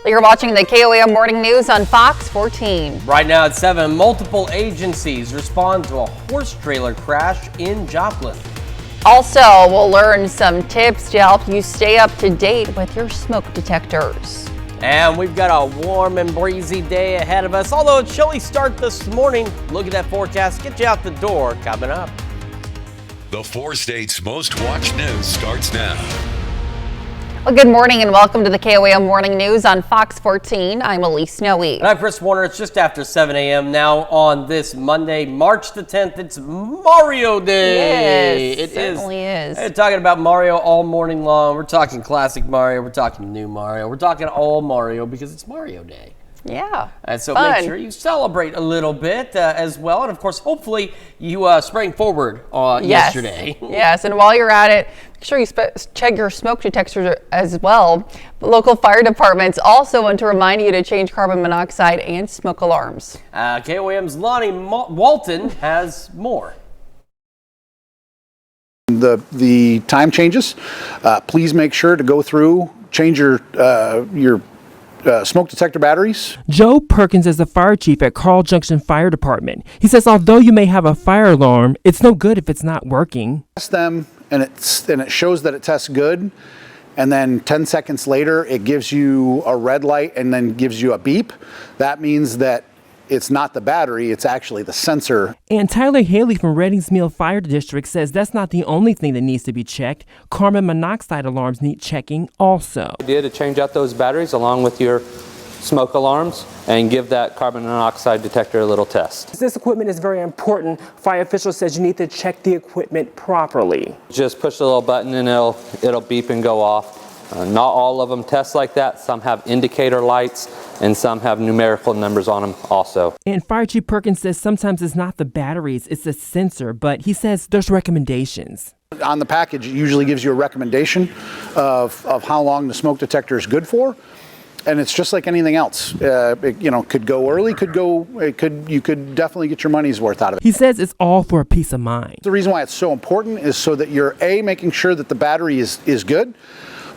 You're watching the KOAM Morning News on Fox 14. Right now at 7, multiple agencies respond to a horse trailer crash in Joplin. Also, we'll learn some tips to help you stay up to date with your smoke detectors. And we've got a warm and breezy day ahead of us, although a chilly start this morning. Look at that forecast, get you out the door coming up. The 4 states' most watched news starts now. Well, good morning and welcome to the KOAM Morning News on Fox 14. I'm Elise Snowy. And I'm Chris Warner. It's just after 7 a.m. now on this Monday, March the 10th. It's Mario Day. Yes, it certainly is. We're talking about Mario all morning long. We're talking classic Mario. We're talking new Mario. We're talking all Mario because it's Mario Day. Yeah. And so fun. Make sure you celebrate a little bit as well. And of course, hopefully you sprang forward yesterday. Yes, and while you're at it, make sure you check your smoke detectors as well. The local fire departments also want to remind you to change carbon monoxide and smoke alarms. KOAM's Lonnie Walton has more. The time changes. Please make sure to go through, change your smoke detector batteries. Joe Perkins is the fire chief at Carl Junction Fire Department. He says although you may have a fire alarm, it's no good if it's not working. Test them and it shows that it tests good, and then 10 seconds later it gives you a red light and then gives you a beep. That means that it's not the battery, it's actually the sensor. And Tyler Haley from Reddings Mill Fire District says that's not the only thing that needs to be checked. Carbon monoxide alarms need checking also. The idea to change out those batteries along with your smoke alarms and give that carbon monoxide detector a little test. This equipment is very important. Fire official says you need to check the equipment properly. Just push the little button and it'll beep and go off. Not all of them test like that. Some have indicator lights and some have numerical numbers on them also. And Fire Chief Perkins says sometimes it's not the batteries, it's the sensor, but he says there's recommendations. On the package, it usually gives you a recommendation of how long the smoke detector is good for. And it's just like anything else. It could go early, you could definitely get your money's worth out of it. He says it's all for a peace of mind. The reason why it's so important is so that you're making sure that the battery is good,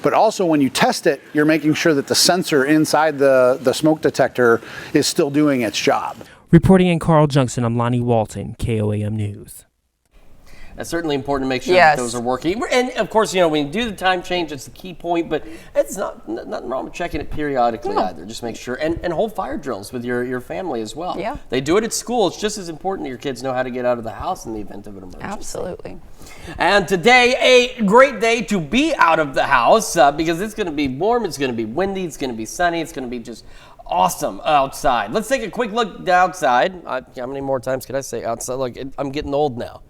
but also when you test it, you're making sure that the sensor inside the smoke detector is still doing its job. Reporting in Carl Junction, I'm Lonnie Walton, KOAM News. It's certainly important to make sure that those are working. And of course, when you do the time change, it's the key point, but it's nothing wrong with checking it periodically either. Just make sure, and hold fire drills with your family as well. Yeah. They do it at school. It's just as important that your kids know how to get out of the house in the event of an emergency. Absolutely. And today, a great day to be out of the house because it's going to be warm, it's going to be windy, it's going to be sunny, it's going to be just awesome outside. Let's take a quick look outside. How many more times could I say outside? Look, I'm getting old now.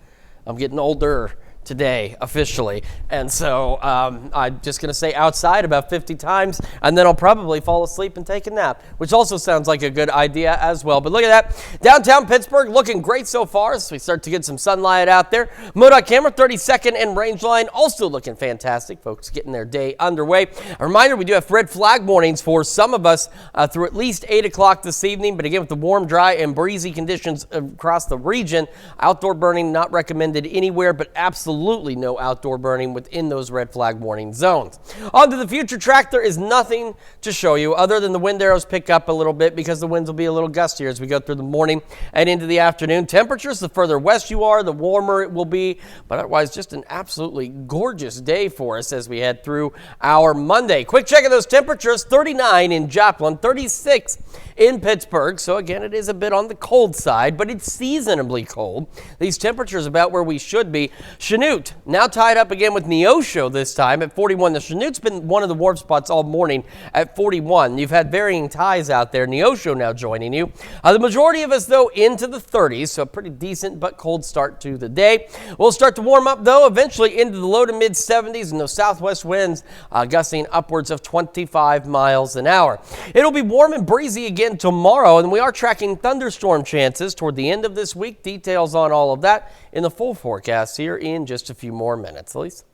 I'm getting older today officially, and so I'm just going to say outside about 50 times, and then I'll probably fall asleep and take a nap, which also sounds like a good idea as well. But look at that, downtown Pittsburgh looking great so far as we start to get some sunlight out there. MoDOT camera 32nd and range line also looking fantastic. Folks getting their day underway. A reminder, we do have red flag warnings for some of us through at least 8 o'clock this evening, but again with the warm, dry, and breezy conditions across the region, outdoor burning not recommended anywhere, but absolutely no outdoor burning within those red flag warning zones. On to the future track, there is nothing to show you other than the wind arrows pick up a little bit because the winds will be a little gustier as we go through the morning and into the afternoon. Temperatures, the further west you are, the warmer it will be, but otherwise just an absolutely gorgeous day for us as we head through our Monday. Quick check of those temperatures, 39 in Joplin, 36 in Pittsburgh. So again, it is a bit on the cold side, but it's seasonably cold. These temperatures about where we should be. Chanute now tied up again with Neosho this time at 41. The Chanute's been one of the warm spots all morning at 41. You've had varying ties out there. Neosho now joining you. The majority of us, though, into the 30s, so a pretty decent but cold start to the day. We'll start to warm up, though, eventually into the low to mid 70s, and those southwest winds gusting upwards of 25 miles an hour. It'll be warm and breezy again tomorrow, and we are tracking thunderstorm chances toward the end of this week. Details on all of that in the full forecast here in just a few more minutes. Elise?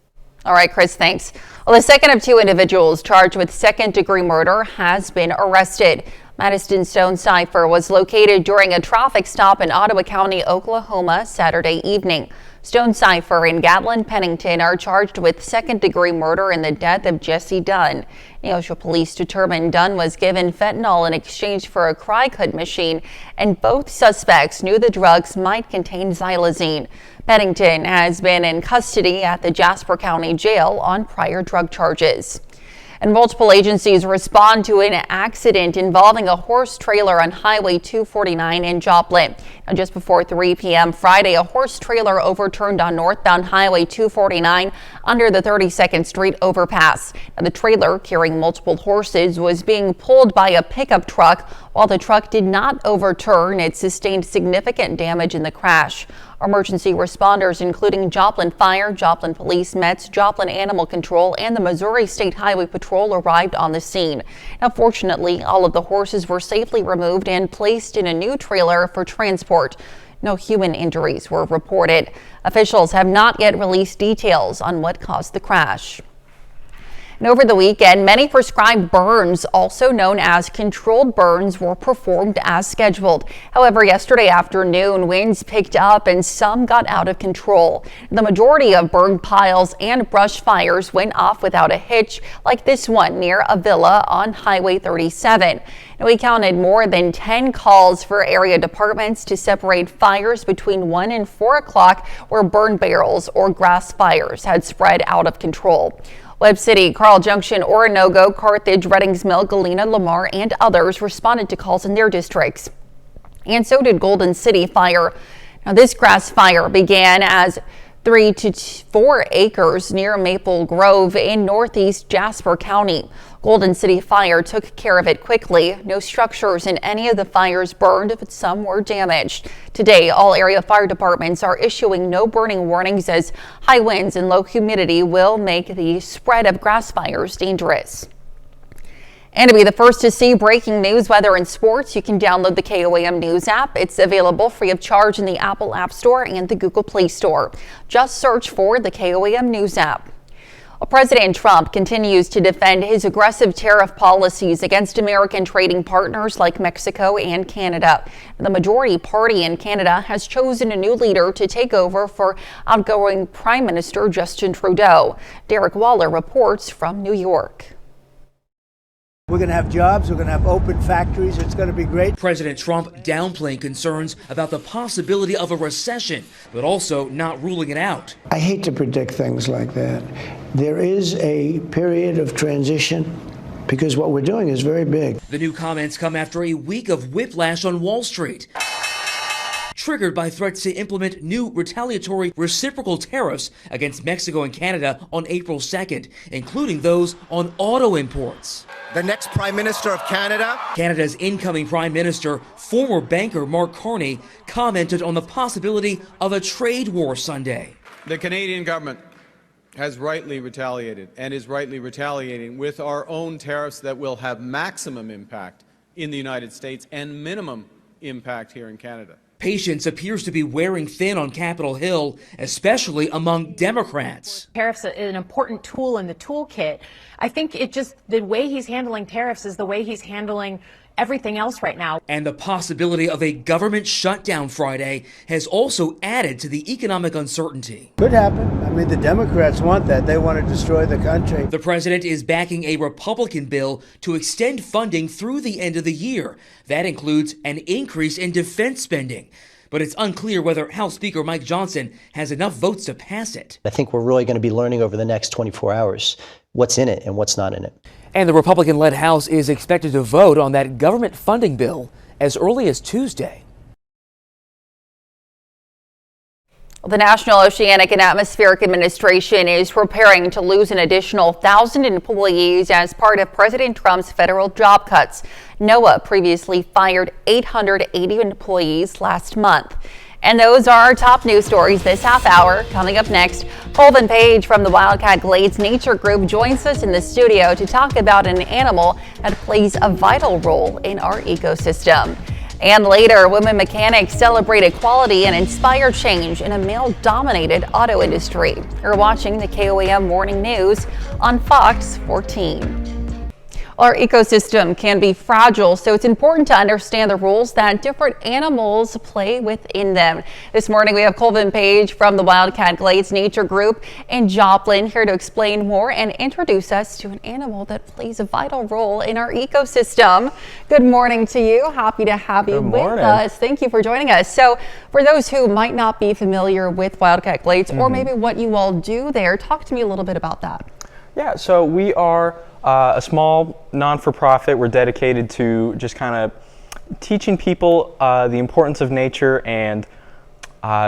All right, Chris, thanks. Well, the second of 2 individuals charged with second-degree murder has been arrested. Madison Stone Cipher was located during a traffic stop in Ottawa County, Oklahoma, Saturday evening. Stone Cipher and Gatlin Pennington are charged with second-degree murder in the death of Jesse Dunn. Neosho police determined Dunn was given fentanyl in exchange for a cry-cut machine, and both suspects knew the drugs might contain xylazine. Pennington has been in custody at the Jasper County Jail on prior drug charges. And multiple agencies respond to an accident involving a horse trailer on Highway 249 in Joplin. Now, just before 3 p.m. Friday, a horse trailer overturned on northbound Highway 249 under the 32nd Street overpass. Now, the trailer, carrying multiple horses, was being pulled by a pickup truck. While the truck did not overturn, it sustained significant damage in the crash. Emergency responders, including Joplin Fire, Joplin Police, Mets, Joplin Animal Control, and the Missouri State Highway Patrol arrived on the scene. Now, fortunately, all of the horses were safely removed and placed in a new trailer for transport. No human injuries were reported. Officials have not yet released details on what caused the crash. And over the weekend, many prescribed burns, also known as controlled burns, were performed as scheduled. However, yesterday afternoon, winds picked up and some got out of control. The majority of burn piles and brush fires went off without a hitch, like this one near a villa on Highway 37. And we counted more than 10 calls for area departments to separate fires between 1 and 4 o'clock where burn barrels or grass fires had spread out of control. Webb City, Carl Junction, Orinoco, Carthage, Reddings Mill, Galena, Lamar, and others responded to calls in their districts. And so did Golden City Fire. Now, this grass fire began as 3 to 4 acres near Maple Grove in northeast Jasper County. Golden City Fire took care of it quickly. No structures in any of the fires burned, but some were damaged. Today, all area fire departments are issuing no burning warnings as high winds and low humidity will make the spread of grass fires dangerous. And to be the first to see breaking news, weather, and sports, you can download the KOAM News app. It's available free of charge in the Apple App Store and the Google Play Store. Just search for the KOAM News app. Well, President Trump continues to defend his aggressive tariff policies against American trading partners like Mexico and Canada. The majority party in Canada has chosen a new leader to take over for outgoing Prime Minister Justin Trudeau. Derek Waller reports from New York. We're going to have jobs, we're going to have open factories, it's going to be great. President Trump downplaying concerns about the possibility of a recession, but also not ruling it out. I hate to predict things like that. There is a period of transition because what we're doing is very big. The new comments come after a week of whiplash on Wall Street, triggered by threats to implement new retaliatory reciprocal tariffs against Mexico and Canada on April 2nd, including those on auto imports. The next Prime Minister of Canada. Canada's incoming Prime Minister, former banker Mark Carney, commented on the possibility of a trade war Sunday. The Canadian government has rightly retaliated and is rightly retaliating with our own tariffs that will have maximum impact in the United States and minimum impact here in Canada. Patience appears to be wearing thin on Capitol Hill, especially among Democrats. Tariffs are an important tool in the toolkit. I think the way he's handling tariffs is the way he's handling everything else right now. And the possibility of a government shutdown Friday has also added to the economic uncertainty. Could happen. I mean, the Democrats want that. They want to destroy the country. The president is backing a Republican bill to extend funding through the end of the year. That includes an increase in defense spending. But it's unclear whether House Speaker Mike Johnson has enough votes to pass it. I think we're really going to be learning over the next 24 hours what's in it and what's not in it. And the Republican-led House is expected to vote on that government funding bill as early as Tuesday. The National Oceanic and Atmospheric Administration is preparing to lose an additional 1,000 employees as part of President Trump's federal job cuts. NOAA previously fired 880 employees last month. And those are our top news stories this half hour. Coming up next, Colvin Page from the Wildcat Glades Nature Group joins us in the studio to talk about an animal that plays a vital role in our ecosystem. And later, women mechanics celebrate equality and inspire change in a male-dominated auto industry. You're watching the KOAM Morning News on Fox 14. Our ecosystem can be fragile, so it's important to understand the roles that different animals play within them. This morning we have Colvin Page from the Wildcat Glades Nature Group in Joplin here to explain more and introduce us to an animal that plays a vital role in our ecosystem. Good morning to you. Happy to have you with us. Thank you for joining us. So for those who might not be familiar with Wildcat Glades or maybe what you all do there, talk to me a little bit about that. Yeah, so we are a small non-for-profit. We're dedicated to just kind of teaching people the importance of nature and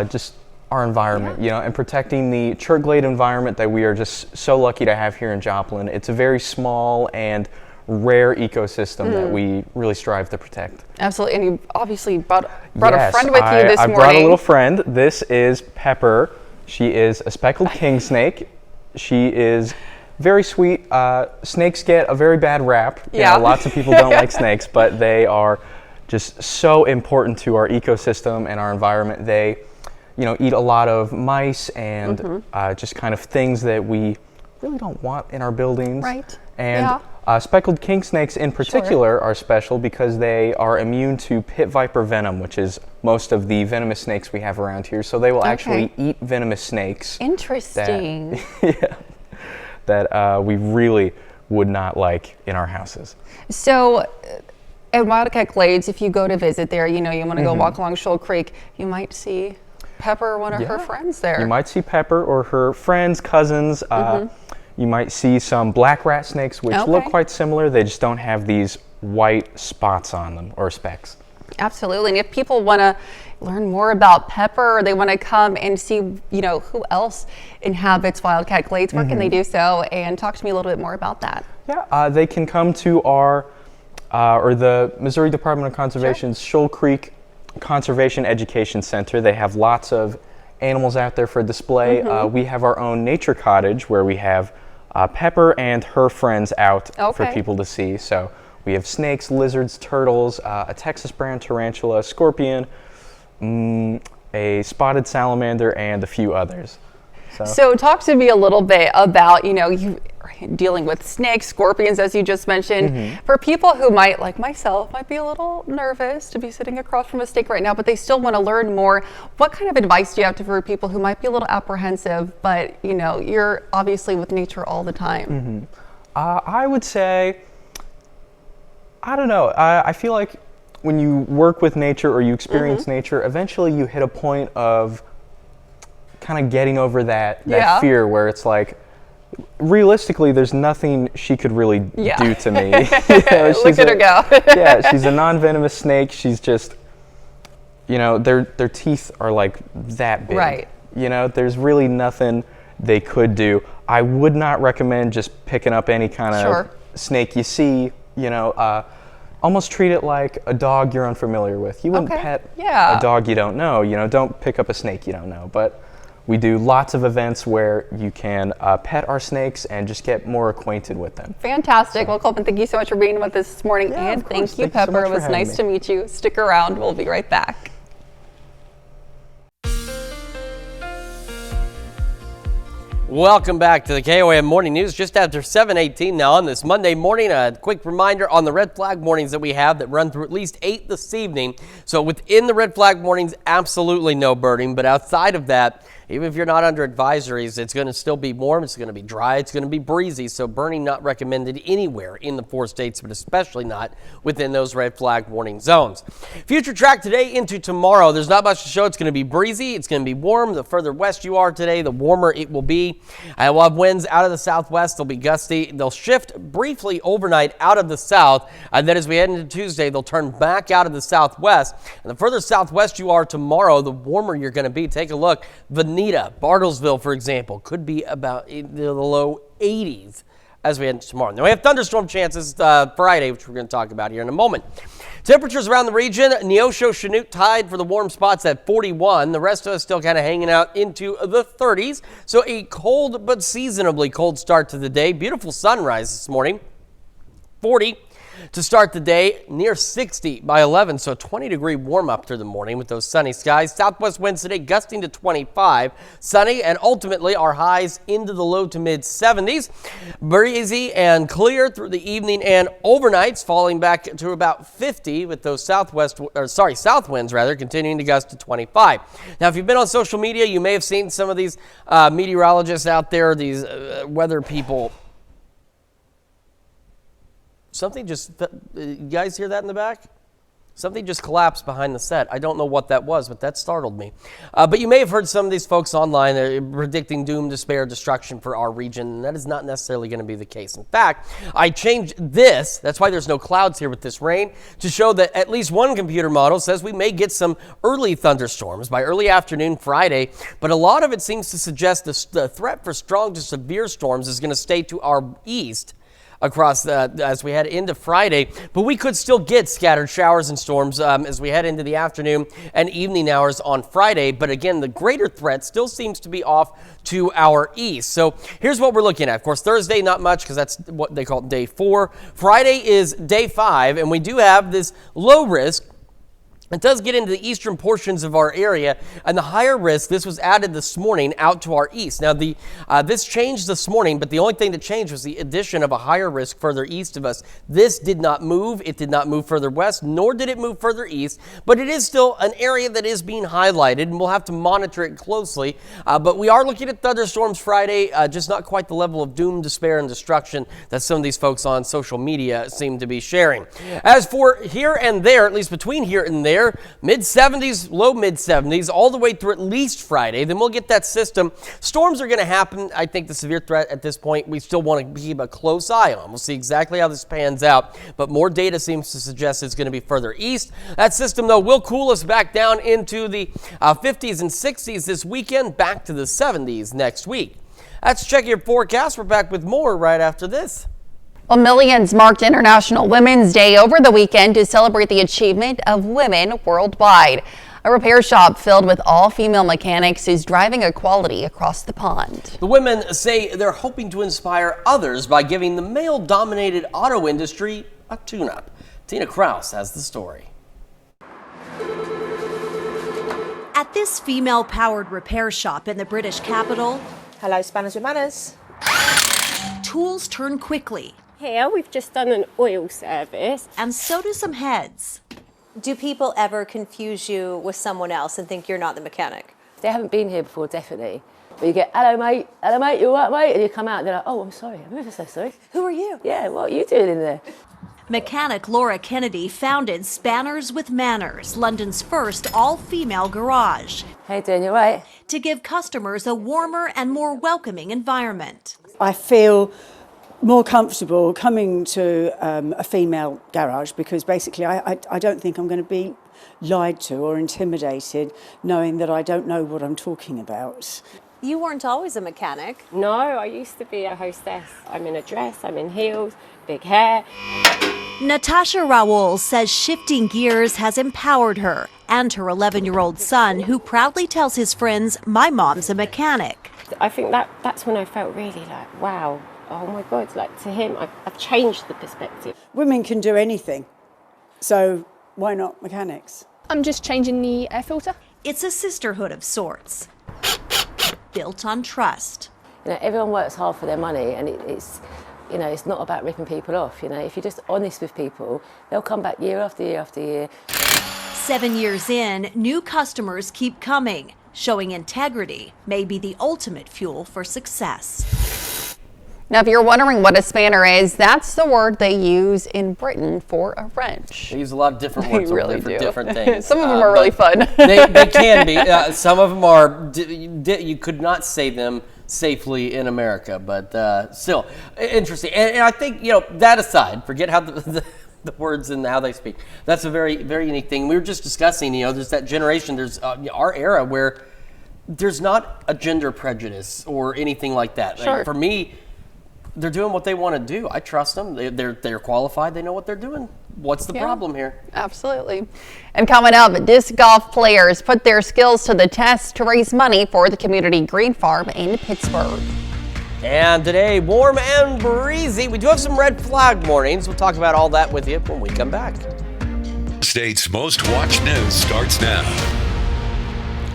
just our environment, you know, and protecting the chert glade environment that we are just so lucky to have here in Joplin. It's a very small and rare ecosystem that we really strive to protect. Absolutely, and you obviously brought a friend with you this morning. I brought a little friend. This is Pepper. She is a speckled king snake. She is very sweet. Snakes get a very bad rap. You know, lots of people don't like snakes, but they are just so important to our ecosystem and our environment. They, you know, eat a lot of mice and just kind of things that we really don't want in our buildings. Right. And speckled king snakes in particular are special because they are immune to pit viper venom, which is most of the venomous snakes we have around here. So they will actually eat venomous snakes. Interesting. That we really would not like in our houses. So at Wildcat Glades, if you go to visit there, you know, you want to go walk along Shoal Creek, you might see Pepper or one of her friends there. You might see Pepper or her friends, cousins. You might see some black rat snakes, which look quite similar. They just don't have these white spots on them or specks. Absolutely. And if people want to learn more about Pepper, or they want to come and see, you know, who else inhabits Wildcat Glades, where can they do so? And talk to me a little bit more about that. Yeah, they can come to our, or the Missouri Department of Conservation's Shoal Creek Conservation Education Center. They have lots of animals out there for display. We have our own nature cottage where we have Pepper and her friends out for people to see. So we have snakes, lizards, turtles, a Texas brown tarantula, scorpion, a spotted salamander, and a few others. So talk to me a little bit about, you know, you dealing with snakes, scorpions, as you just mentioned. For people who might, like myself, might be a little nervous to be sitting across from a snake right now, but they still want to learn more, what kind of advice do you have for people who might be a little apprehensive, but, you know, you're obviously with nature all the time? I would say, I don't know, I feel like when you work with nature or you experience nature, eventually you hit a point of kind of getting over that fear where it's like, realistically, there's nothing she could really do to me. You know, look at her go. Yeah, she's a non-venomous snake. She's just, you know, their teeth are like that big. Right. You know, there's really nothing they could do. I would not recommend just picking up any kind of snake you see, you know, almost treat it like a dog you're unfamiliar with. You wouldn't pet a dog you don't know. You know, don't pick up a snake you don't know. But we do lots of events where you can pet our snakes and just get more acquainted with them. Fantastic. Well, Colvin, thank you so much for being with us this morning. And thank you, Pepper. It was nice to meet you. Stick around. We'll be right back. Welcome back to the KOAM Morning News just after 7:18 now on this Monday morning. A quick reminder on the red flag mornings that we have that run through at least 8 this evening. So within the red flag mornings, absolutely no birding. But outside of that, even if you're not under advisories, it's going to still be warm. It's going to be dry. It's going to be breezy. So burning not recommended anywhere in the 4 states, but especially not within those red flag warning zones. Future track today into tomorrow. There's not much to show. It's going to be breezy. It's going to be warm. The further west you are today, the warmer it will be. We'll have winds out of the southwest. They'll be gusty. They'll shift briefly overnight out of the south. And then as we head into Tuesday, they'll turn back out of the southwest. And the further southwest you are tomorrow, the warmer you're going to be. Take a look. Veneta, Bartlesville, for example, could be about in the low 80s as we head into tomorrow. Now we have thunderstorm chances Friday, which we're going to talk about here in a moment. Temperatures around the region, Neosho, Chanute tied for the warm spots at 41. The rest of us still kind of hanging out into the 30s. So a cold but seasonably cold start to the day. Beautiful sunrise this morning. 40. to start the day, near 60 by 11, so 20-degree warm-up through the morning with those sunny skies. Southwest winds today gusting to 25, sunny, and ultimately our highs into the low to mid-70s. Breezy and clear through the evening and overnights, falling back to about 50 with those south winds continuing to gust to 25. Now, if you've been on social media, you may have seen some of these meteorologists out there, these weather people. Something just, you guys hear that in the back? Something just collapsed behind the set. I don't know what that was, but that startled me. But you may have heard some of these folks online predicting doom, despair, destruction for our region, and that is not necessarily going to be the case. In fact, I changed this, that's why there's no clouds here with this rain, to show that at least one computer model says we may get some early thunderstorms by early afternoon Friday, but a lot of it seems to suggest the threat for strong to severe storms is going to stay to our east across as we head into Friday, but we could still get scattered showers and storms as we head into the afternoon and evening hours on Friday. But again, the greater threat still seems to be off to our east. So here's what we're looking at. Of course, Thursday, not much because that's what they call day 4. Friday is day 5, and we do have this low risk. It does get into the eastern portions of our area, and the higher risk, this was added this morning out to our east. Now, this changed this morning, but the only thing that changed was the addition of a higher risk further east of us. This did not move. It did not move further west, nor did it move further east, but it is still an area that is being highlighted, and we'll have to monitor it closely. But we are looking at thunderstorms Friday, just not quite the level of doom, despair, and destruction that some of these folks on social media seem to be sharing. As for here and there, at least between here and there, mid-70s, low mid-70s, all the way through at least Friday. Then we'll get that system. Storms are going to happen. I think the severe threat at this point, we still want to keep a close eye on. We'll see exactly how this pans out, but more data seems to suggest it's going to be further east. That system, though, will cool us back down into the 50s and 60s this weekend, back to the 70s next week. That's Check Your Forecast. We're back with more right after this. Well, millions marked International Women's Day over the weekend to celebrate the achievement of women worldwide. A repair shop filled with all-female mechanics is driving equality across the pond. The women say they're hoping to inspire others by giving the male-dominated auto industry a tune-up. Tina Kraus has the story. At this female-powered repair shop in the British capital, hello, Spanners with Manners. Tools turn quickly. Here we've just done an oil service. And so do some heads. Do people ever confuse you with someone else and think you're not the mechanic? They haven't been here before, definitely. But you get, hello mate, you all right mate? And you come out and they're like, oh, I'm sorry, I'm ever so sorry. Who are you? Yeah, what are you doing in there? Mechanic Laura Kennedy founded Spanners with Manners, London's first all-female garage. How you doing, you all right? To give customers a warmer and more welcoming environment. I feel more comfortable coming to a female garage because basically I don't think I'm going to be lied to or intimidated knowing that I don't know what I'm talking about. You weren't always a mechanic. No, I used to be a hostess. I'm in a dress, I'm in heels, big hair. Natasha Raoul says shifting gears has empowered her and her 11-year-old son, who proudly tells his friends, my mom's a mechanic. I think that's when I felt really like, wow. Oh my God, like to him, I've changed the perspective. Women can do anything, so why not mechanics? I'm just changing the air filter. It's a sisterhood of sorts, built on trust. You know, everyone works hard for their money, and it's not about ripping people off. You know, if you're just honest with people, they'll come back year after year after year. 7 years in, new customers keep coming, showing integrity may be the ultimate fuel for success. Now, if you're wondering what a spanner is, that's the word they use in Britain for a wrench. They use a lot of different words really for different things. Some of them are really fun. They can be. Some of them are, you could not say them safely in America, but still interesting. And I think, that aside, forget how the words and how they speak. That's a very, very unique thing. We were just discussing, there's that generation, there's our era where there's not a gender prejudice or anything like that. Sure. Like, for me, they're doing what they want to do. I trust them. They're qualified. They know what they're doing. What's the problem here? Absolutely. And coming up, disc golf players put their skills to the test to raise money for the community green farm in Pittsburgh. And today, warm and breezy. We do have some red flag warnings. We'll talk about all that with you when we come back. State's most watched news starts now.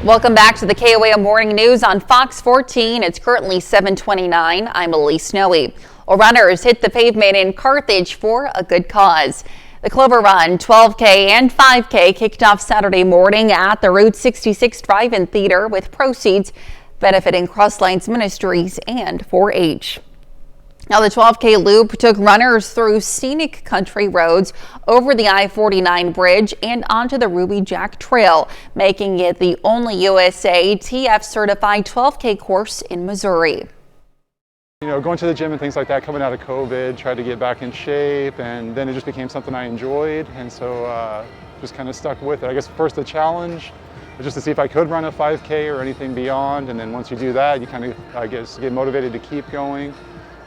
Welcome back to the KOAM Morning News on Fox 14. It's currently 7:29. I'm Elise Snowy. Well, runners hit the pavement in Carthage for a good cause. The Clover Run 12K and 5K kicked off Saturday morning at the Route 66 Drive-In Theater with proceeds benefiting Crosslines Ministries and 4-H. Now, the 12K loop took runners through scenic country roads, over the I-49 bridge, and onto the Ruby Jack Trail, making it the only USA TF certified 12K course in Missouri. You know, going to the gym and things like that, coming out of COVID, tried to get back in shape, and then it just became something I enjoyed, and so just kind of stuck with it. I guess first the challenge was just to see if I could run a 5K or anything beyond, and then once you do that, you kind of, I guess, get motivated to keep going,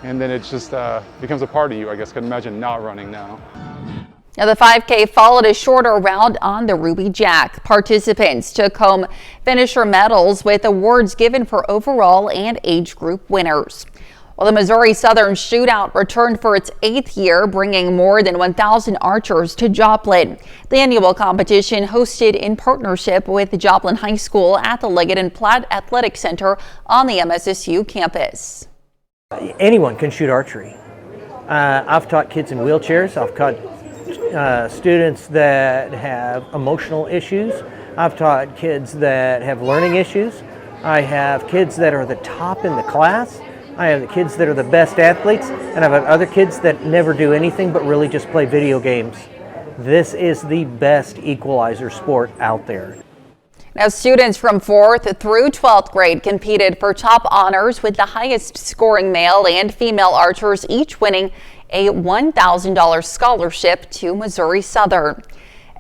and then it just becomes a part of you. I guess I can imagine not running now. Now, the 5K followed a shorter route on the Ruby Jack. Participants took home finisher medals with awards given for overall and age group winners. Well, the Missouri Southern Shootout returned for its 8th year, bringing more than 1,000 archers to Joplin. The annual competition, hosted in partnership with Joplin High School at the Leggett and Platt Athletic Center on the MSSU campus. Anyone can shoot archery. I've taught kids in wheelchairs. I've taught students that have emotional issues. I've taught kids that have learning issues. I have kids that are the top in the class. I have the kids that are the best athletes, and I've other kids that never do anything but really just play video games. This is the best equalizer sport out there. Now, students from 4th through 12th grade competed for top honors, with the highest scoring male and female archers each winning a $1,000 scholarship to Missouri Southern.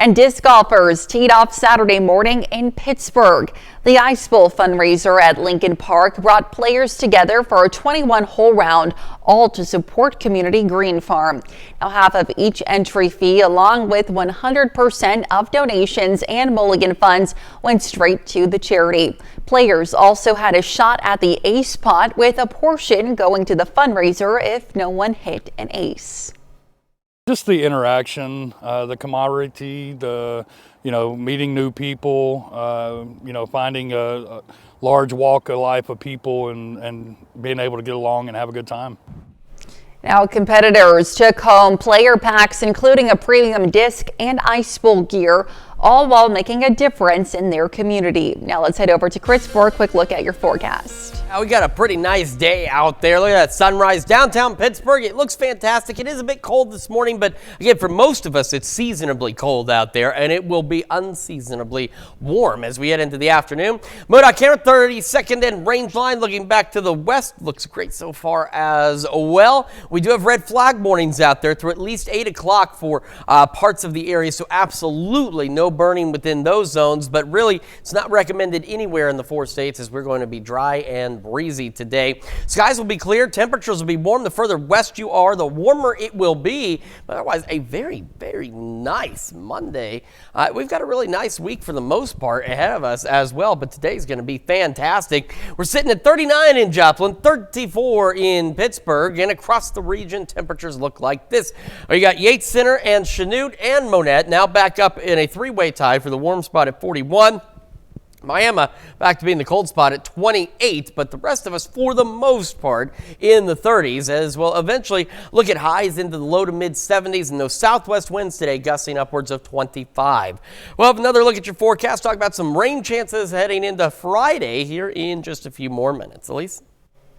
And disc golfers teed off Saturday morning in Pittsburgh. The Ice Bowl fundraiser at Lincoln Park brought players together for a 21-hole round, all to support Community Green Farm. Now, half of each entry fee, along with 100% of donations and mulligan funds, went straight to the charity. Players also had a shot at the ace pot, with a portion going to the fundraiser if no one hit an ace. Just the interaction, the camaraderie, meeting new people, finding a large walk of life of people and being able to get along and have a good time. Now, competitors took home player packs, including a premium disc and Ice Bowl gear, all while making a difference in their community. Now let's head over to Chris for a quick look at your forecast. We got a pretty nice day out there. Look at that sunrise downtown Pittsburgh. It looks fantastic. It is a bit cold this morning, but again, for most of us, it's seasonably cold out there, and it will be unseasonably warm as we head into the afternoon. MoDOT camera 32nd and range line looking back to the west. Looks great so far as well. We do have red flag warnings out there through at least 8 o'clock for parts of the area, so absolutely no burning within those zones, but really it's not recommended anywhere in the 4 states, as we're going to be dry and breezy today. Skies will be clear, temperatures will be warm. The further west you are, the warmer it will be, but otherwise a very, very nice Monday. We've got a really nice week for the most part ahead of us as well, but today's going to be fantastic. We're sitting at 39 in Joplin, 34 in Pittsburgh, and across the region temperatures look like this. You got Yates Center and Chanute and Monette now back up in a 3-way tie for the warm spot at 41. Miami back to being the cold spot at 28, but the rest of us, for the most part, in the 30s, as we'll eventually look at highs into the low to mid 70s, and those southwest winds today gusting upwards of 25. We'll have another look at your forecast, talk about some rain chances heading into Friday here in just a few more minutes. Elise?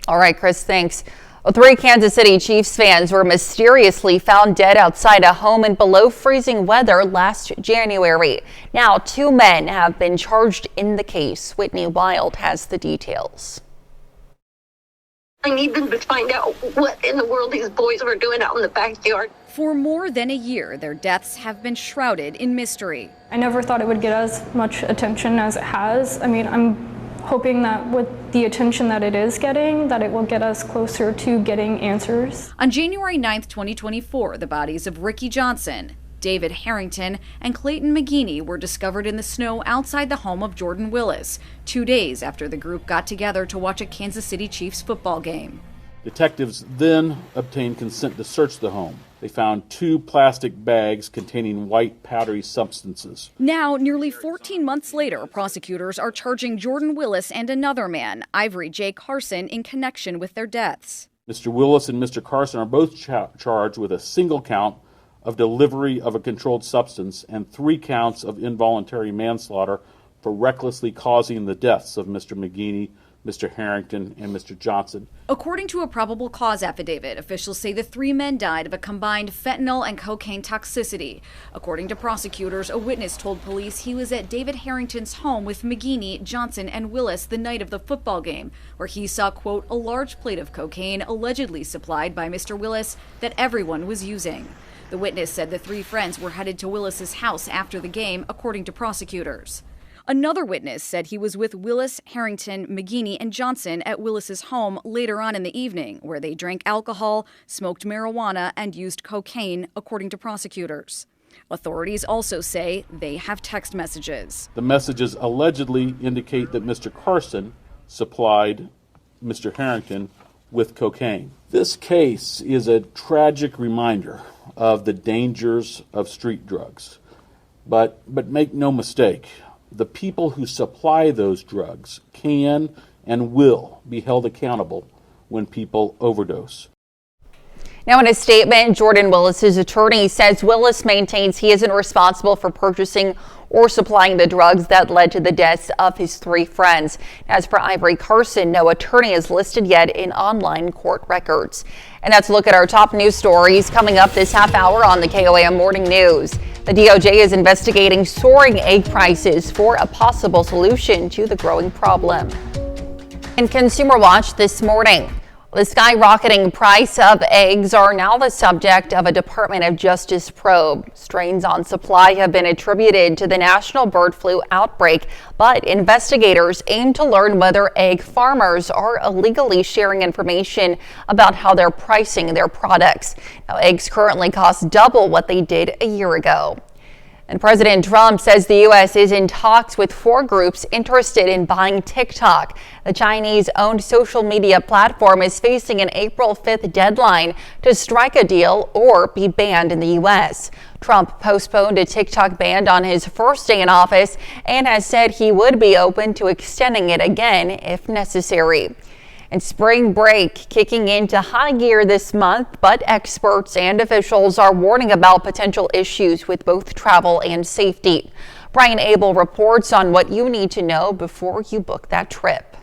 All right, Chris, thanks. Well, 3 Kansas City Chiefs fans were mysteriously found dead outside a home in below freezing weather last January. Now, 2 men have been charged in the case. Whitney Wild has the details. I need them to find out what in the world these boys were doing out in the backyard. For more than a year, their deaths have been shrouded in mystery. I never thought it would get as much attention as it has. I mean, I'm hoping that with the attention that it is getting, that it will get us closer to getting answers. On January 9th, 2024, the bodies of Ricky Johnson, David Harrington, and Clayton McGeeney were discovered in the snow outside the home of Jordan Willis, 2 days after the group got together to watch a Kansas City Chiefs football game. Detectives then obtained consent to search the home. They found 2 plastic bags containing white powdery substances. Now, nearly 14 months later, prosecutors are charging Jordan Willis and another man, Ivory J. Carson, in connection with their deaths. Mr. Willis and Mr. Carson are both charged with a single count of delivery of a controlled substance and 3 counts of involuntary manslaughter for recklessly causing the deaths of Mr. McGeaney, Mr. Harrington, and Mr. Johnson. According to a probable cause affidavit, officials say the 3 men died of a combined fentanyl and cocaine toxicity. According to prosecutors, a witness told police he was at David Harrington's home with McGeaney, Johnson, and Willis the night of the football game, where he saw, quote, a large plate of cocaine allegedly supplied by Mr. Willis that everyone was using. The witness said the 3 friends were headed to Willis's house after the game, according to prosecutors. Another witness said he was with Willis, Harrington, McGeaney, and Johnson at Willis's home later on in the evening, where they drank alcohol, smoked marijuana, and used cocaine, according to prosecutors. Authorities also say they have text messages. The messages allegedly indicate that Mr. Carson supplied Mr. Harrington with cocaine. This case is a tragic reminder of the dangers of street drugs. But make no mistake, the people who supply those drugs can and will be held accountable when people overdose. Now, in a statement, Jordan Willis's attorney says Willis maintains he isn't responsible for purchasing or supplying the drugs that led to the deaths of his 3 friends. As for Ivory Carson, no attorney is listed yet in online court records. And that's a look at our top news stories coming up this half hour on the KOAM Morning News. The DOJ is investigating soaring egg prices for a possible solution to the growing problem. In Consumer Watch this morning, the skyrocketing price of eggs are now the subject of a Department of Justice probe. Strains on supply have been attributed to the national bird flu outbreak, but investigators aim to learn whether egg farmers are illegally sharing information about how they're pricing their products. Now, eggs currently cost double what they did a year ago. And President Trump says the U.S. is in talks with 4 groups interested in buying TikTok. The Chinese-owned social media platform is facing an April 5th deadline to strike a deal or be banned in the U.S. Trump postponed a TikTok ban on his first day in office and has said he would be open to extending it again if necessary. And spring break kicking into high gear this month, but experts and officials are warning about potential issues with both travel and safety. Brian Abel reports on what you need to know before you book that trip.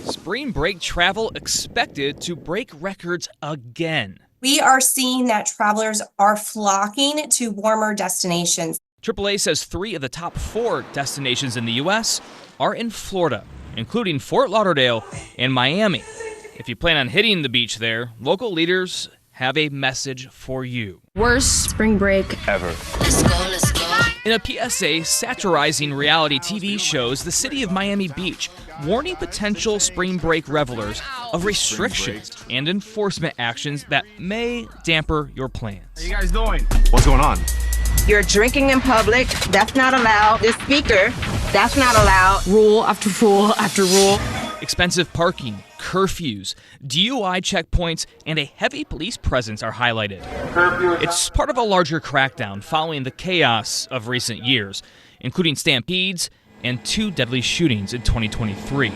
Spring break travel expected to break records again. We are seeing that travelers are flocking to warmer destinations. AAA says 3 of the top 4 destinations in the U.S. are in Florida, including Fort Lauderdale and Miami. If you plan on hitting the beach there, local leaders have a message for you. Worst spring break Ever. In a PSA satirizing reality TV shows the city of Miami Beach, warning potential spring break revelers of restrictions and enforcement actions that may damper your plans. How you guys doing? What's going on? You're drinking in public, that's not allowed. The speaker, that's not allowed. Rule after rule after rule. Expensive parking, curfews, DUI checkpoints, and a heavy police presence are highlighted. It's part of a larger crackdown following the chaos of recent years, including stampedes and 2 deadly shootings in 2023.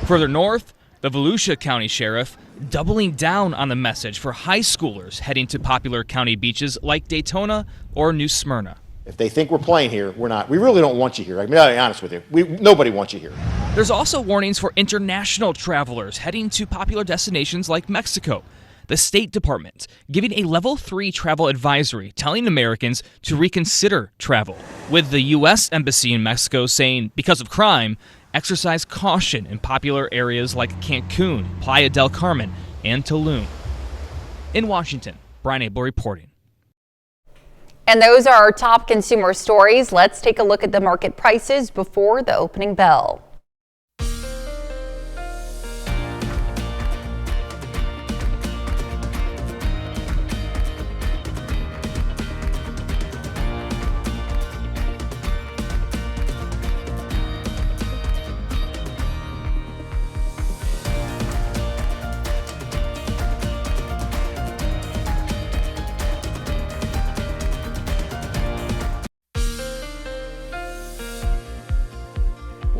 Further north, the Volusia County Sheriff doubling down on the message for high schoolers heading to popular county beaches like Daytona or New Smyrna. If they think we're playing here, we're not. We really don't want you here. I'm going to be honest with you. Nobody wants you here. There's also warnings for international travelers heading to popular destinations like Mexico. The State Department giving a level 3 travel advisory telling Americans to reconsider travel, with the U.S. Embassy in Mexico saying, because of crime, exercise caution in popular areas like Cancun, Playa del Carmen, and Tulum. In Washington, Brian Abel reporting. And those are our top consumer stories. Let's take a look at the market prices before the opening bell.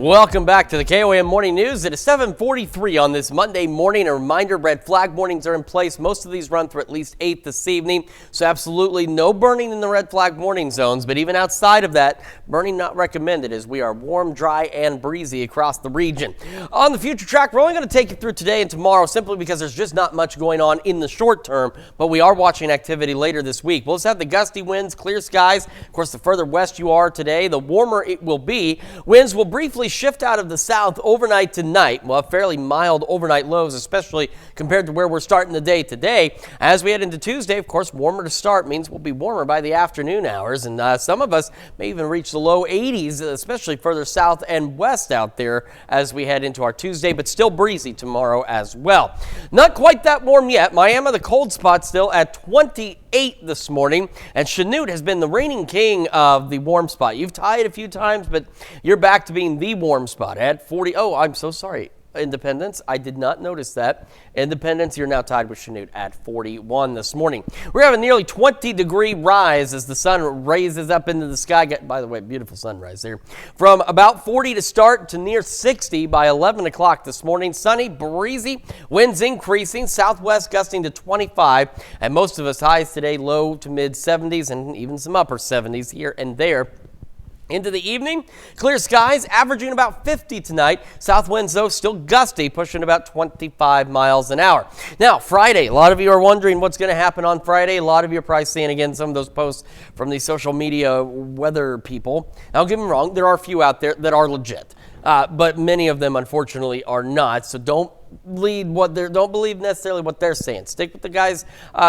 Welcome back to the KOAM Morning News. It is 7:43 on this Monday morning. A reminder, red flag warnings are in place. Most of these run through at least 8 this evening, so absolutely no burning in the red flag warning zones. But even outside of that, burning not recommended as we are warm, dry, and breezy across the region. On the future track, we're only going to take you through today and tomorrow simply because there's just not much going on in the short term, but we are watching activity later this week. We'll just have the gusty winds, clear skies. Of course, the further west you are today, the warmer it will be. Winds will briefly shift out of the south overnight tonight. We'll have fairly mild overnight lows, especially compared to where we're starting the day today. As we head into Tuesday, of course, warmer to start means we'll be warmer by the afternoon hours, and some of us may even reach the low 80s, especially further south and west out there as we head into our Tuesday, but still breezy tomorrow as well. Not quite that warm yet. Miami, the cold spot, still at 28 this morning, and Chanute has been the reigning king of the warm spot. You've tied a few times, but you're back to being the warm spot at 40. Oh, I'm so sorry. Independence, I did not notice that. Independence, you're now tied with Chanute at 41 this morning. We're having a nearly 20-degree rise as the sun raises up into the sky. By the way, beautiful sunrise there. From about 40 to start to near 60 by 11 o'clock this morning. Sunny, breezy, winds increasing, southwest gusting to 25. And most of us highs today low to mid 70s and even some upper 70s here and there. Into the evening, clear skies, averaging about 50 tonight. South winds, though, still gusty, pushing about 25 miles an hour. Now, Friday, a lot of you are wondering what's going to happen on Friday. A lot of you are probably seeing, again, some of those posts from the social media weather people. Now, don't get me wrong, there are a few out there that are legit, but many of them, unfortunately, are not. So don't believe necessarily what they're saying. Stick with the guys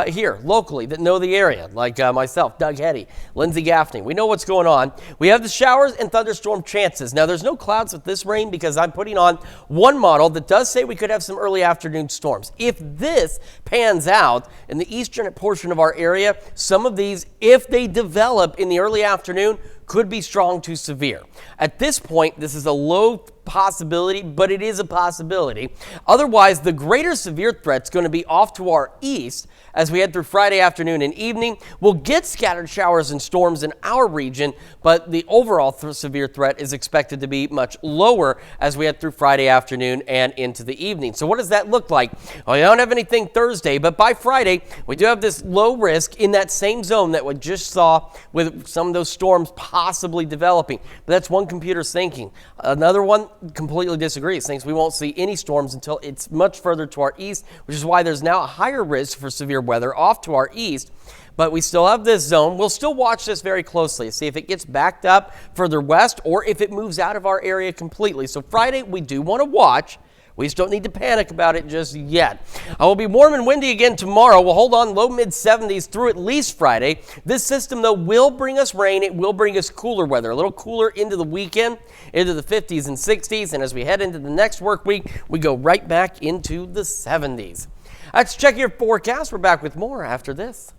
here locally that know the area, like myself, Doug Hetty, Lindsey Gaffney. We know what's going on. We have the showers and thunderstorm chances. Now, there's no clouds with this rain because I'm putting on one model that does say we could have some early afternoon storms. If this pans out in the eastern portion of our area, some of these, if they develop in the early afternoon, could be strong to severe. At this point, this is a low possibility, but it is a possibility. Otherwise, the greater severe threat's going to be off to our east as we head through Friday afternoon and evening. We'll get scattered showers and storms in our region, but the overall severe threat is expected to be much lower as we head through Friday afternoon and into the evening. So what does that look like? Well, we don't have anything Thursday, but by Friday, we do have this low risk in that same zone that we just saw with some of those storms possibly developing. But that's one computer's thinking. Another one completely disagrees, thinks we won't see any storms until it's much further to our east, which is why there's now a higher risk for severe weather off to our east. But we still have this zone. We'll still watch this very closely, see if it gets backed up further west or if it moves out of our area completely. So Friday, we do want to watch. We just don't need to panic about it just yet. I will be warm and windy again tomorrow. We'll hold on low mid 70s through at least Friday. This system, though, will bring us rain. It will bring us cooler weather, a little cooler into the weekend, into the 50s and 60s. And as we head into the next work week, we go right back into the 70s. Let's check your forecast. We're back with more after this.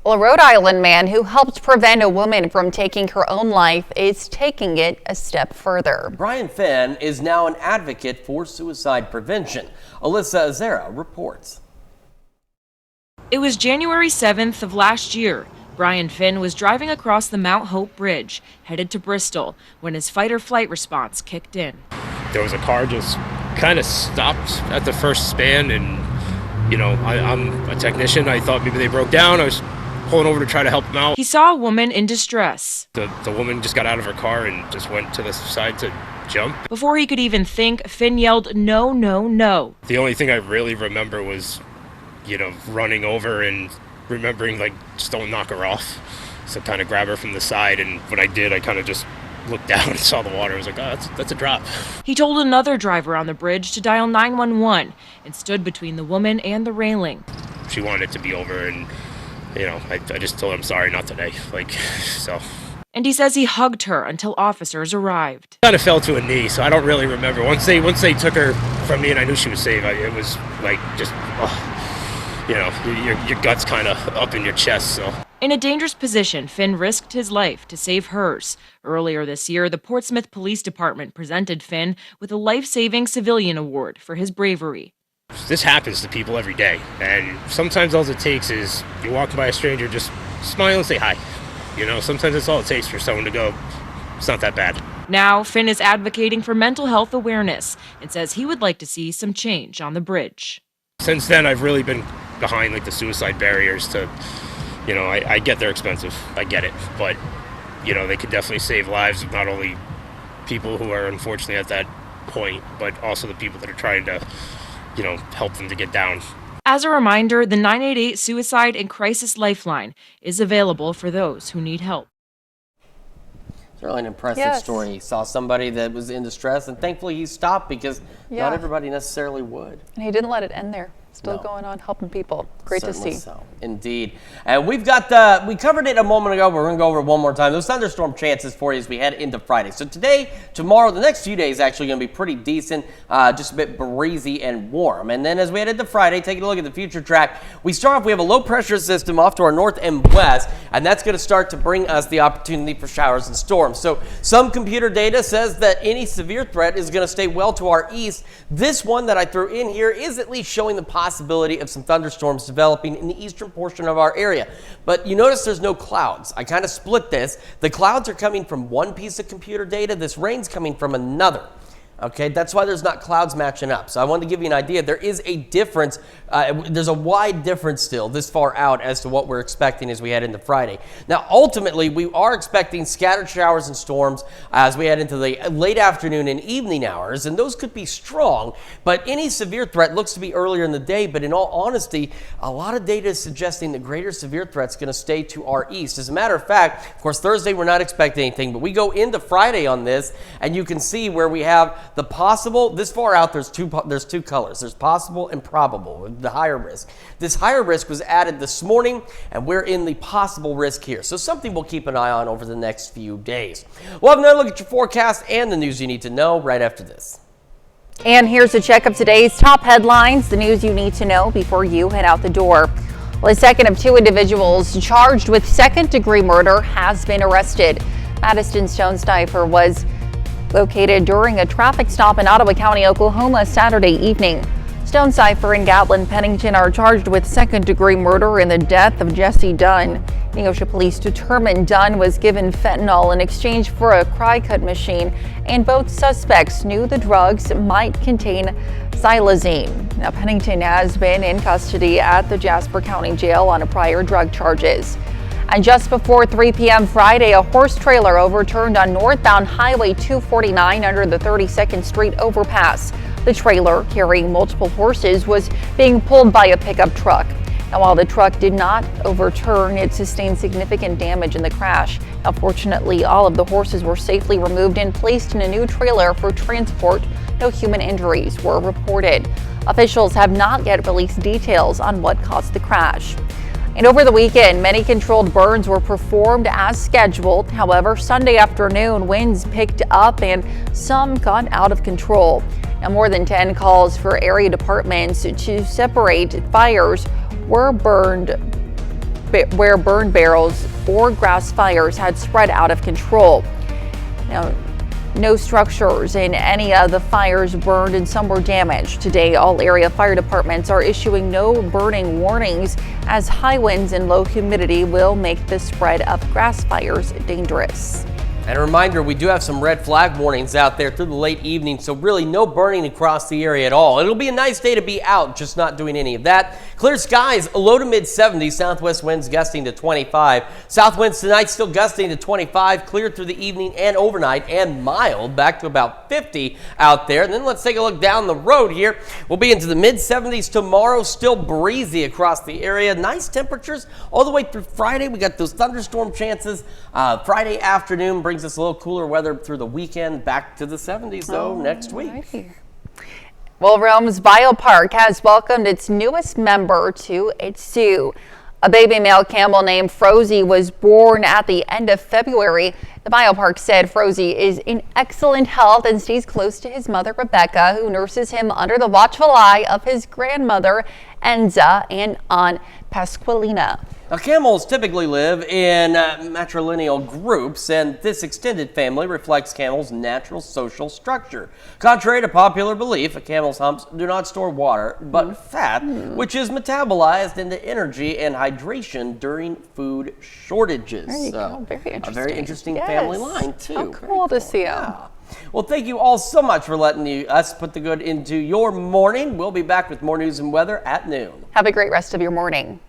Well, a Rhode Island man who helped prevent a woman from taking her own life is taking it a step further. Brian Finn is now an advocate for suicide prevention. Alyssa Azera reports. It was January 7th of last year. Brian Finn was driving across the Mount Hope Bridge, headed to Bristol, when his fight-or-flight response kicked in. There was a car just kind of stopped at the first span, and, you know, I'm a technician. I thought maybe they broke down. I was pulling over to try to help them out. He saw a woman in distress. The woman just got out of her car and just went to the side to jump. Before he could even think, Finn yelled, "No, no, no." The only thing I really remember was, you know, running over and remembering, like, just don't knock her off. So kind of grab her from the side, and when I did, I kind of just looked down and saw the water. I was like, oh, that's a drop. He told another driver on the bridge to dial 911 and stood between the woman and the railing. She wanted it to be over, and, you know, I just told him, sorry, not today. Like, so. And he says he hugged her until officers arrived. Kind of fell to a knee, so I don't really remember. Once they took her from me and I knew she was safe, it was like just, you know, your gut's kind of up in your chest, so. In a dangerous position, Finn risked his life to save hers. Earlier this year, the Portsmouth Police Department presented Finn with a life-saving civilian award for his bravery. This happens to people every day, and sometimes all it takes is you walk by a stranger, just smile and say hi. You know, sometimes that's all it takes for someone to go, it's not that bad. Now, Finn is advocating for mental health awareness and says he would like to see some change on the bridge. Since then, I've really been behind like the suicide barriers to, I get they're expensive. I get it. But, they could definitely save lives of not only people who are unfortunately at that point, but also the people that are trying to, help them to get down. As a reminder, the 988 Suicide and Crisis Lifeline is available for those who need help. It's really an impressive story. He saw somebody that was in distress, and thankfully he stopped because not everybody necessarily would. And he didn't let it end there. Still going on, helping people. Great to see. So, indeed. And we've got we covered it a moment ago, but we're going to go over it one more time. Those thunderstorm chances for you as we head into Friday. So today, tomorrow, the next few days actually going to be pretty decent, just a bit breezy and warm. And then as we head into Friday, taking a look at the future track, we have a low pressure system off to our north and west, and that's going to start to bring us the opportunity for showers and storms. So some computer data says that any severe threat is going to stay well to our east. This one that I threw in here is at least showing the possibility of some thunderstorms developing in the eastern portion of our area. But you notice there's no clouds. I kind of split this. The clouds are coming from one piece of computer data. This rain's coming from another. Okay, that's why there's not clouds matching up. So I wanted to give you an idea. There is a difference. There's a wide difference still this far out as to what we're expecting as we head into Friday. Now, ultimately, we are expecting scattered showers and storms as we head into the late afternoon and evening hours, and those could be strong, but any severe threat looks to be earlier in the day. But in all honesty, a lot of data is suggesting the greater severe threat's going to stay to our east. As a matter of fact, of course, Thursday we're not expecting anything, but we go into Friday on this, and you can see where we have the possible. This far out, there's two colors. There's possible and probable, the higher risk. This higher risk was added this morning, and we're in the possible risk here. So something we'll keep an eye on over the next few days. We'll have another look at your forecast and the news you need to know right after this. And here's a check of today's top headlines, the news you need to know before you head out the door. Well, the second of two individuals charged with second-degree murder has been arrested. Madison Stonecipher was located during a traffic stop in Ottawa County, Oklahoma, Saturday evening. Stonecipher and Gatlin Pennington are charged with second-degree murder in the death of Jesse Dunn. Neosho police determined Dunn was given fentanyl in exchange for a cry-cut machine, and both suspects knew the drugs might contain xylazine. Now, Pennington has been in custody at the Jasper County Jail on prior drug charges. And just before 3 p.m. Friday, a horse trailer overturned on northbound Highway 249 under the 32nd Street overpass. The trailer, carrying multiple horses, was being pulled by a pickup truck. Now, while the truck did not overturn, it sustained significant damage in the crash. Now, fortunately, all of the horses were safely removed and placed in a new trailer for transport. No human injuries were reported. Officials have not yet released details on what caused the crash. And over the weekend, many controlled burns were performed as scheduled. However, Sunday afternoon, winds picked up and some got out of control. Now, more than 10 calls for area departments to separate fires were burned where burn barrels or grass fires had spread out of control. Now, no structures in any of the fires burned and some were damaged. Today, all area fire departments are issuing no burning warnings as high winds and low humidity will make the spread of grass fires dangerous. And a reminder, we do have some red flag warnings out there through the late evening, so really no burning across the area at all. It'll be a nice day to be out, just not doing any of that. Clear skies, a low to mid 70s, southwest winds gusting to 25. South winds tonight still gusting to 25, clear through the evening and overnight, and mild, back to about 50 out there. And then let's take a look down the road here. We'll be into the mid 70s tomorrow, still breezy across the area. Nice temperatures all the way through Friday. We got those thunderstorm chances. Friday afternoon brings us a little cooler weather through the weekend, back to the 70s though next week. Well, Rome's Biopark has welcomed its newest member to its zoo. A baby male camel named Frozy was born at the end of February. The Biopark said Frozy is in excellent health and stays close to his mother, Rebecca, who nurses him under the watchful eye of his grandmother, Enza, and Aunt Pasqualina. Now, camels typically live in matrilineal groups, and this extended family reflects camels' natural social structure. Contrary to popular belief, a camel's humps do not store water, but fat, which is metabolized into energy and hydration during food shortages. There you go. Very interesting. A very interesting family line, too. How cool to see them. Well, thank you all so much for letting us put the good into your morning. We'll be back with more news and weather at noon. Have a great rest of your morning.